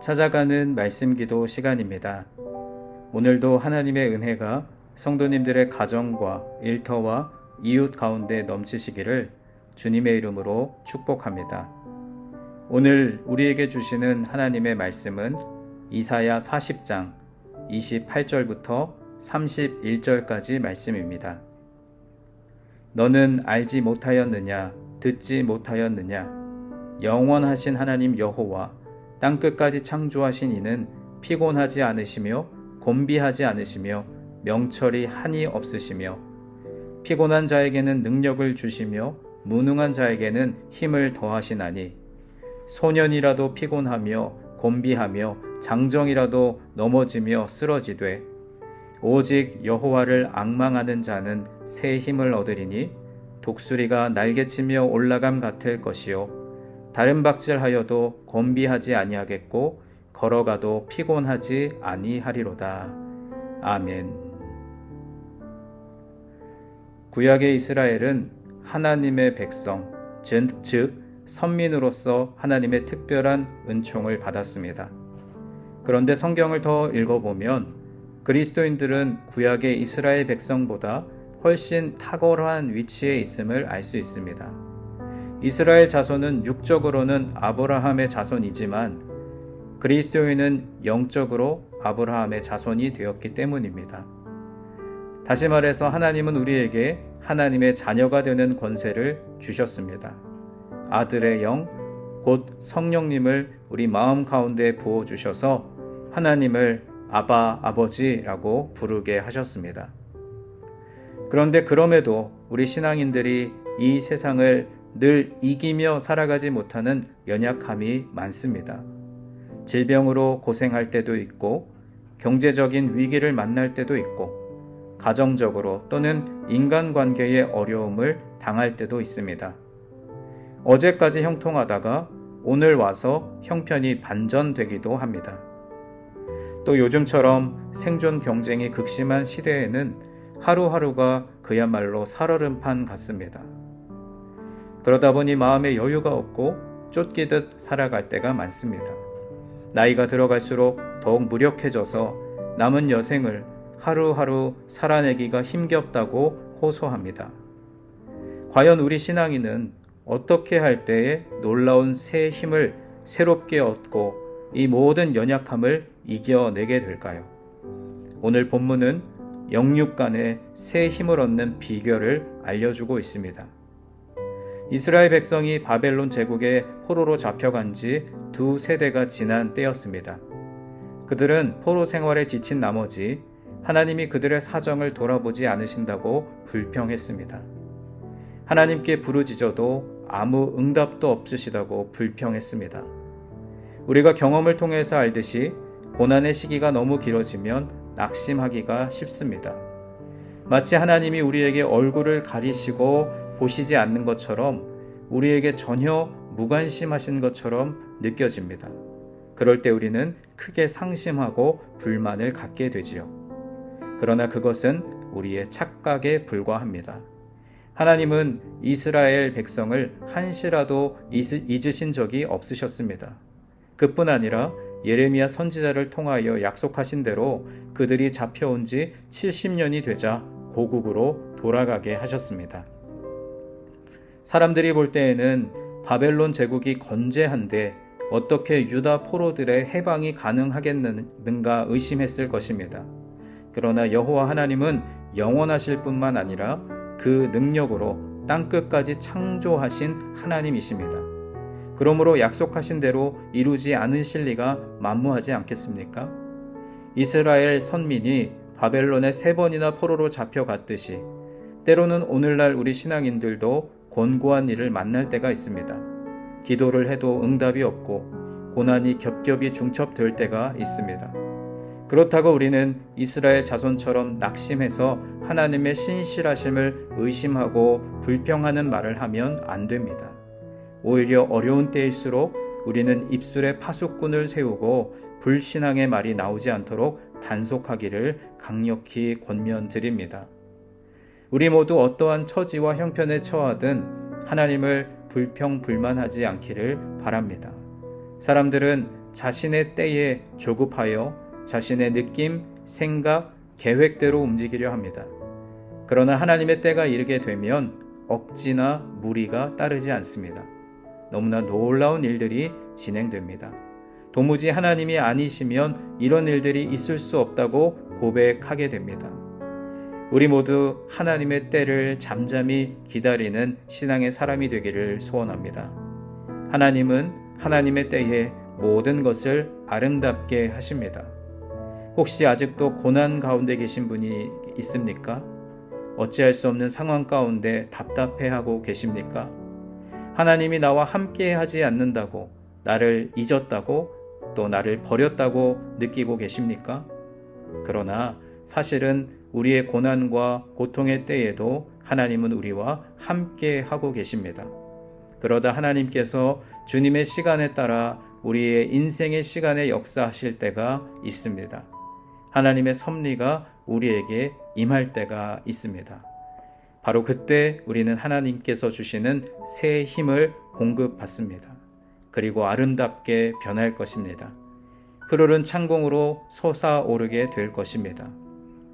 찾아가는 말씀 기도 시간입니다. 오늘도 하나님의 은혜가 성도님들의 가정과 일터와 이웃 가운데 넘치시기를 주님의 이름으로 축복합니다. 오늘 우리에게 주시는 하나님의 말씀은 이사야 40장 28절부터 31절까지 말씀입니다. 너는 알지 못하였느냐? 듣지 못하였느냐? 영원하신 하나님 여호와 땅끝까지 창조하신 이는 피곤하지 않으시며 곤비하지 않으시며 명철이 한이 없으시며 피곤한 자에게는 능력을 주시며 무능한 자에게는 힘을 더하시나니 소년이라도 피곤하며 곤비하며 장정이라도 넘어지며 쓰러지되 오직 여호와를 앙망하는 자는 새 힘을 얻으리니 독수리가 날개치며 올라감 같을 것이요 다른 박질하여도 곤비하지 아니하겠고 걸어가도 피곤하지 아니하리로다. 아멘. 구약의 이스라엘은 하나님의 백성, 즉 선민으로서 하나님의 특별한 은총을 받았습니다. 그런데 성경을 더 읽어보면 그리스도인들은 구약의 이스라엘 백성보다 훨씬 탁월한 위치에 있음을 알 수 있습니다. 이스라엘 자손은 육적으로는 아브라함의 자손이지만 그리스도인은 영적으로 아브라함의 자손이 되었기 때문입니다. 다시 말해서 하나님은 우리에게 하나님의 자녀가 되는 권세를 주셨습니다. 아들의 영, 곧 성령님을 우리 마음 가운데 부어주셔서 하나님을 아바, 아버지라고 부르게 하셨습니다. 그런데 그럼에도 우리 신앙인들이 이 세상을 늘 이기며 살아가지 못하는 연약함이 많습니다. 질병으로 고생할 때도 있고 경제적인 위기를 만날 때도 있고 가정적으로 또는 인간관계의 어려움을 당할 때도 있습니다. 어제까지 형통하다가 오늘 와서 형편이 반전되기도 합니다. 또 요즘처럼 생존 경쟁이 극심한 시대에는 하루하루가 그야말로 살얼음판 같습니다. 그러다 보니 마음에 여유가 없고 쫓기듯 살아갈 때가 많습니다. 나이가 들어갈수록 더욱 무력해져서 남은 여생을 하루하루 살아내기가 힘겹다고 호소합니다. 과연 우리 신앙인은 어떻게 할 때에 놀라운 새 힘을 새롭게 얻고 이 모든 연약함을 이겨내게 될까요? 오늘 본문은 영육 간의 새 힘을 얻는 비결을 알려주고 있습니다. 이스라엘 백성이 바벨론 제국의 포로로 잡혀간 지 2세대가 지난 때였습니다. 그들은 포로 생활에 지친 나머지 하나님이 그들의 사정을 돌아보지 않으신다고 불평했습니다. 하나님께 부르짖어도 아무 응답도 없으시다고 불평했습니다. 우리가 경험을 통해서 알듯이 고난의 시기가 너무 길어지면 낙심하기가 쉽습니다. 마치 하나님이 우리에게 얼굴을 가리시고 보시지 않는 것처럼 우리에게 전혀 무관심하신 것처럼 느껴집니다. 그럴 때 우리는 크게 상심하고 불만을 갖게 되지요. 그러나 그것은 우리의 착각에 불과합니다. 하나님은 이스라엘 백성을 한시라도 잊으신 적이 없으셨습니다. 그뿐 아니라 예레미야 선지자를 통하여 약속하신 대로 그들이 잡혀온 지 70년이 되자 고국으로 돌아가게 하셨습니다. 사람들이 볼 때에는 바벨론 제국이 건재한데 어떻게 유다 포로들의 해방이 가능하겠는가 의심했을 것입니다. 그러나 여호와 하나님은 영원하실 뿐만 아니라 그 능력으로 땅끝까지 창조하신 하나님이십니다. 그러므로 약속하신 대로 이루지 않으실 리가 만무하지 않겠습니까? 이스라엘 선민이 바벨론에 3번이나 포로로 잡혀갔듯이 때로는 오늘날 우리 신앙인들도 곤고한 일을 만날 때가 있습니다. 기도를 해도 응답이 없고 고난이 겹겹이 중첩될 때가 있습니다. 그렇다고 우리는 이스라엘 자손처럼 낙심해서 하나님의 신실하심을 의심하고 불평하는 말을 하면 안 됩니다. 오히려 어려운 때일수록 우리는 입술에 파수꾼을 세우고 불신앙의 말이 나오지 않도록 단속하기를 강력히 권면드립니다. 우리 모두 어떠한 처지와 형편에 처하든 하나님을 불평불만하지 않기를 바랍니다. 사람들은 자신의 때에 조급하여 자신의 느낌, 생각, 계획대로 움직이려 합니다. 그러나 하나님의 때가 이르게 되면 억지나 무리가 따르지 않습니다. 너무나 놀라운 일들이 진행됩니다. 도무지 하나님이 아니시면 이런 일들이 있을 수 없다고 고백하게 됩니다. 우리 모두 하나님의 때를 잠잠히 기다리는 신앙의 사람이 되기를 소원합니다. 하나님은 하나님의 때에 모든 것을 아름답게 하십니다. 혹시 아직도 고난 가운데 계신 분이 있습니까? 어찌할 수 없는 상황 가운데 답답해하고 계십니까? 하나님이 나와 함께 하지 않는다고, 나를 잊었다고, 또 나를 버렸다고 느끼고 계십니까? 그러나 사실은 우리의 고난과 고통의 때에도 하나님은 우리와 함께 하고 계십니다. 그러다 하나님께서 주님의 시간에 따라 우리의 인생의 시간에 역사하실 때가 있습니다. 하나님의 섭리가 우리에게 임할 때가 있습니다. 바로 그때 우리는 하나님께서 주시는 새 힘을 공급받습니다. 그리고 아름답게 변할 것입니다. 푸르른 창공으로 솟아오르게 될 것입니다.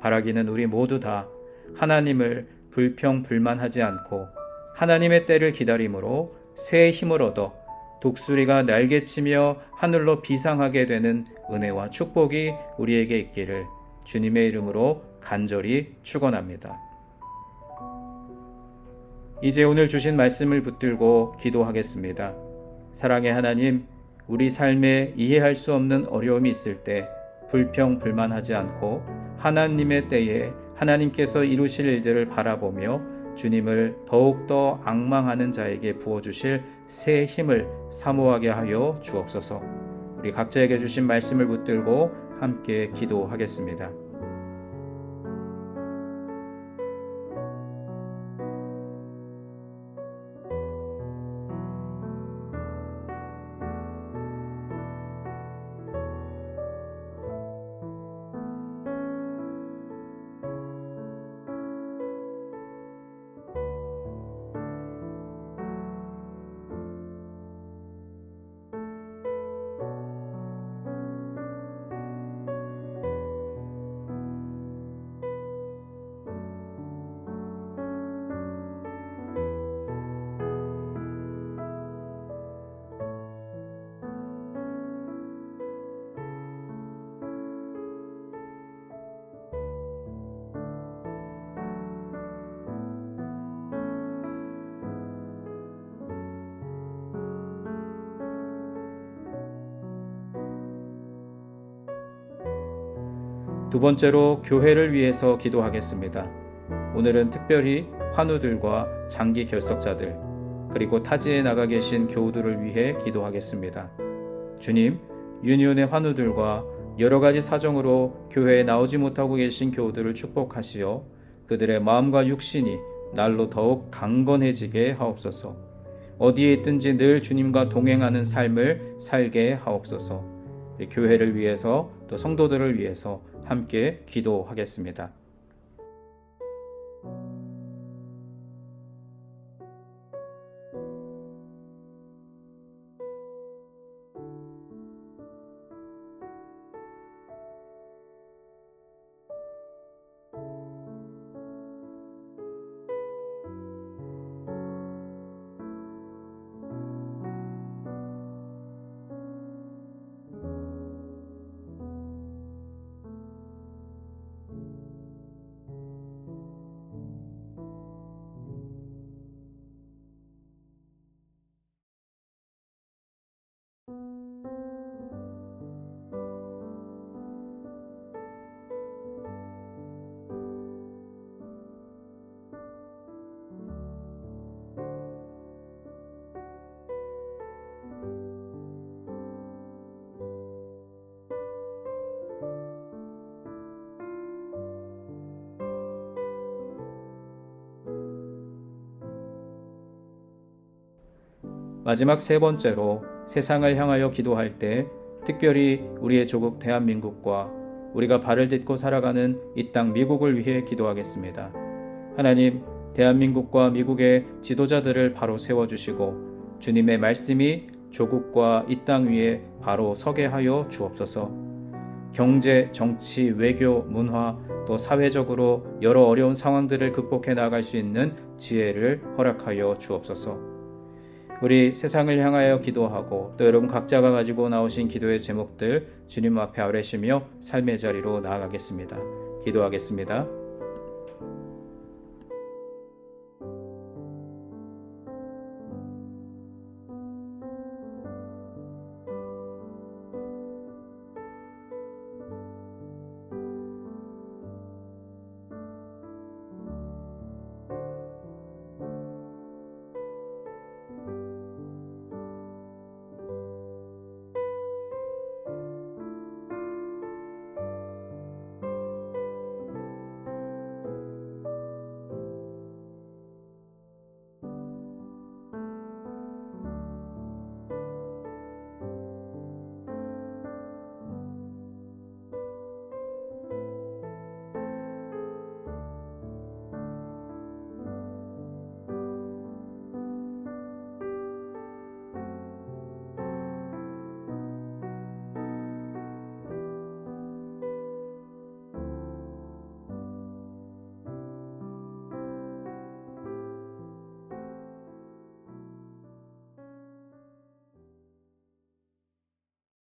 바라기는 우리 모두 다 하나님을 불평불만하지 않고 하나님의 때를 기다림으로 새 힘을 얻어 독수리가 날개치며 하늘로 비상하게 되는 은혜와 축복이 우리에게 있기를 주님의 이름으로 간절히 축원합니다. 이제 오늘 주신 말씀을 붙들고 기도하겠습니다. 사랑의 하나님, 우리 삶에 이해할 수 없는 어려움이 있을 때 불평불만하지 않고 하나님의 때에 하나님께서 이루실 일들을 바라보며 주님을 더욱더 앙망하는 자에게 부어주실 새 힘을 사모하게 하여 주옵소서. 우리 각자에게 주신 말씀을 붙들고 함께 기도하겠습니다. 두 번째로 교회를 위해서 기도하겠습니다. 오늘은 특별히 환우들과 장기 결석자들, 그리고 타지에 나가 계신 교우들을 위해 기도하겠습니다. 주님, 유니온의 환우들과 여러 가지 사정으로 교회에 나오지 못하고 계신 교우들을 축복하시어 그들의 마음과 육신이 날로 더욱 강건해지게 하옵소서. 어디에 있든지 늘 주님과 동행하는 삶을 살게 하옵소서. 교회를 위해서 또 성도들을 위해서 함께 기도하겠습니다. 마지막 세 번째로 세상을 향하여 기도할 때 특별히 우리의 조국 대한민국과 우리가 발을 딛고 살아가는 이 땅 미국을 위해 기도하겠습니다. 하나님, 대한민국과 미국의 지도자들을 바로 세워주시고 주님의 말씀이 조국과 이 땅 위에 바로 서게 하여 주옵소서. 경제, 정치, 외교, 문화, 또 사회적으로 여러 어려운 상황들을 극복해 나갈 수 있는 지혜를 허락하여 주옵소서. 우리 세상을 향하여 기도하고 또 여러분 각자가 가지고 나오신 기도의 제목들 주님 앞에 아뢰시며 삶의 자리로 나아가겠습니다. 기도하겠습니다.